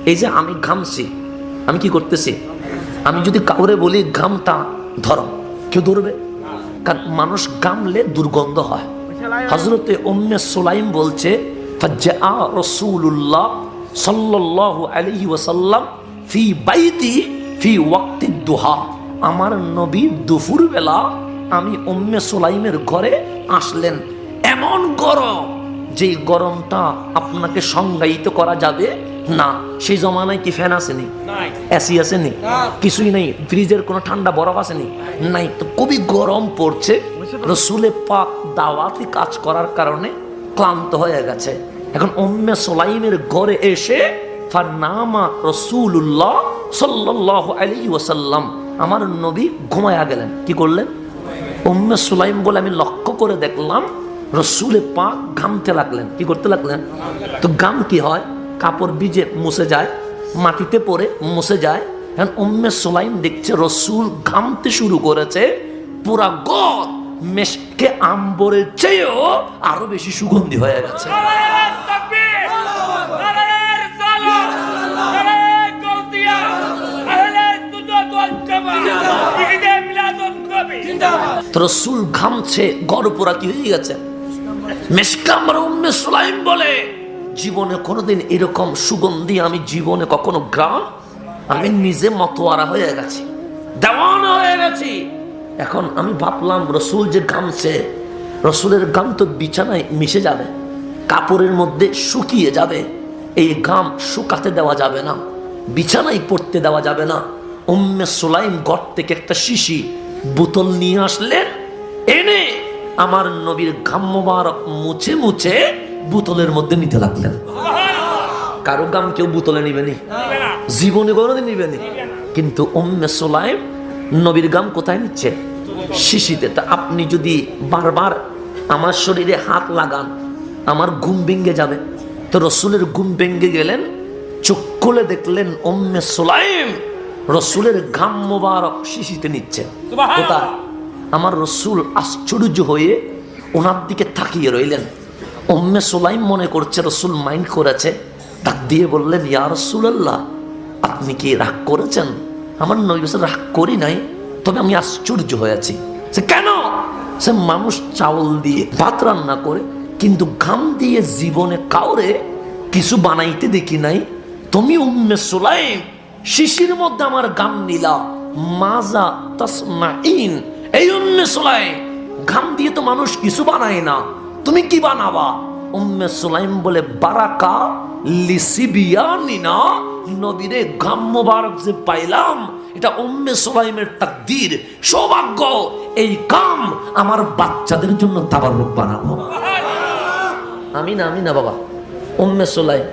এই যে আমি ঘামছি, আমি কি করতেছি? আমি যদি কাউরে বলি ঘামটা ধরো, কেউ ধরবে? কারণ মানুষ ঘামলে দুর্গন্ধ হয়। হযরতে উম্মে সুলাইম বলছে, ফাজ্জা রাসূলুল্লাহ সাল্লাল্লাহু আলাইহি ওয়াসাল্লাম ফি বাইতি ফি ওয়াক্তি দুহা। আমার নবী দুপুর বেলা আমি উম্মে সুলাইমের ঘরে আসলেন। এমন গরম, যেই গরমটা আপনাকে সংজ্ঞায়িত করা যাবে না। সেই জমানায় কি ফ্যান আসেনি, এসি আসেনি, কিছুই নেই, ফ্রিজের কোনো ঠান্ডা বরফ আসেনি, নাই। তো খুবই গরম পড়ছে। রসুলে পাক দাওয়াতি কাজ করার কারণে ক্লান্ত হয়ে গেছে। এখন উম্মে সুলাইমের ঘরে এসে ফানামা রাসূলুল্লাহ সাল্লাল্লাহু আলাইহি ওয়াসাল্লাম, আমার নবী ঘুমায়া গেলেন। কি করলেন? উম্মে সুলাইম বলে আমি লক্ষ্য করে দেখলাম রসুলে পাক ঘামতে লাগলেন। কি করতে লাগলেন? তো ঘাম কি হয়? কাপড় ভিজে মুছে যায়, মাটিতে পড়ে মুছে যায়। এখন উম্মে সুলাইম দেখছে রসুল ঘামতে শুরু করেছে, পুরা ঘর মেশকে আম্বরের চেয়েও আরো বেশি সুগন্ধি হয়ে গেছে। রসুল ঘামছে, ঘর পুরা কি হয়ে গেছে? মেশকে আম্বর। উম্মে সুলাইম বলে, জীবনে কোনোদিন এরকম সুগন্ধি আমি জীবনে কখনো গ্রাম, আমি নিজে মতোয়ারা হয়ে গেছি, দেওয়ানা হয়ে গেছি। এখন আমি ভাবলাম রসুল যে ঘামছে, রসুলের ঘাম তো বিছানায় মিশে যাবে, কাপড়ের মধ্যে শুকিয়ে যাবে। এই ঘাম শুকাতে দেওয়া যাবে না, বিছানায় পড়তে দেওয়া যাবে না। উম্মে সুলাইম ঘর থেকে একটা শিশি বোতল নিয়ে আসলেন, এনে আমার নবীর ঘাম মোবারক মুছে মুছে বোতলের মধ্যে নিতে লাগলেন। কারো গাম কেউ বোতলে নিবেনি, জীবনে কোনোদিন নিবেনি। কিন্তু উম্মে সুলাইম নবীর গাম কোথায় নিচ্ছে? শিশিতে। তা আপনি যদি বারবার আমার শরীরে হাত লাগান, আমার ঘুম ভেঙে যাবে। তো রসুলের ঘুম ভেঙে গেলেন, চোখ খুলে দেখলেন উম্মে সুলাইম রসুলের ঘাম মোবারক শিশিতে নিচ্ছে। কোথায়? আমার রসুল আশ্চর্য হয়ে ওনার দিকে তাকিয়ে রইলেন। উম্মে সুলাইম মনে করছে রসুল মাইন্ড করেছে, ডাক দিয়ে বললেন, ইয়া রাসূলুল্লাহ, আপনি কি রাগ করেছেন? আমার নবী বলেন, রাগ করি নাই, তবে আমি আশ্চর্য হয়েছি। সে কেন? সে মানুষ চাউল দিয়ে ভাত রান্না করে, কিন্তু ঘাম দিয়ে জীবনে কাউরে কিছু বানাইতে দেখি নাই। তুমি উম্মে সুলাইম শিশির মধ্যে আমার ঘাম নিলা, মাজা তাসনাইন। এই উম্মে সুলাইম, ঘাম দিয়ে তো মানুষ কিছু বানায় না, তুমি কি বানাবা? উম্মে সুলাইম বলে, বারাকা লিসিবিয়ানিনা, নবীরে ঘাম মোবারক যে পাইলাম, এটা উম্মে সুলাইমের তাকদীর, সৌভাগ্য। এই ঘাম আমার বাচ্চাদের জন্য তাবাররুক বানাবো। আমিনা আমিনা বাবা। উম্মে সুলাইম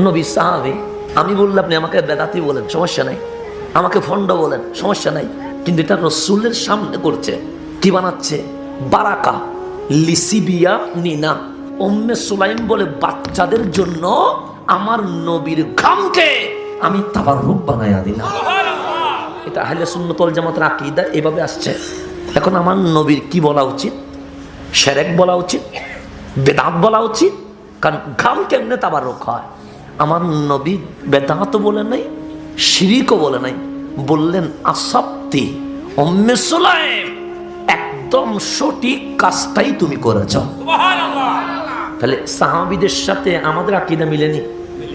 নবী সাহাবী। আমি বললাম আপনি আমাকে বেদাতি বলেন, সমস্যা নাই, আমাকে ফন্ড বলেন, সমস্যা নাই, কিন্তু এটা রসুলের সামনে করছে। কি বানাচ্ছে? বারাকা লিসিবিয়া নিনা। উম্মে সুলাইম বলে, বাচ্চাদের জন্য আমার নবীর ঘামকে আমি তাবাররুক বানায়া দিলাম। এটা আহলে সুন্নাত ওয়াল জামাতের আকীদা, এভাবে আসছে। এখন আমার নবীর কি বলা উচিত? শিরক বলা উচিত, বেদাত বলা উচিত। কারণ ঘাম কেমনে তাবাররুক হয়? আমার নবী বেদাতও বলে নাই, শিরকও বলে নাই, বললেন আসাবতি উম্মে সুলাইম, একদম সঠিক কাজটাই তুমি করেছ। তাহলে সাহাবীদের সাথে আমাদের আকীদা মিলেনি।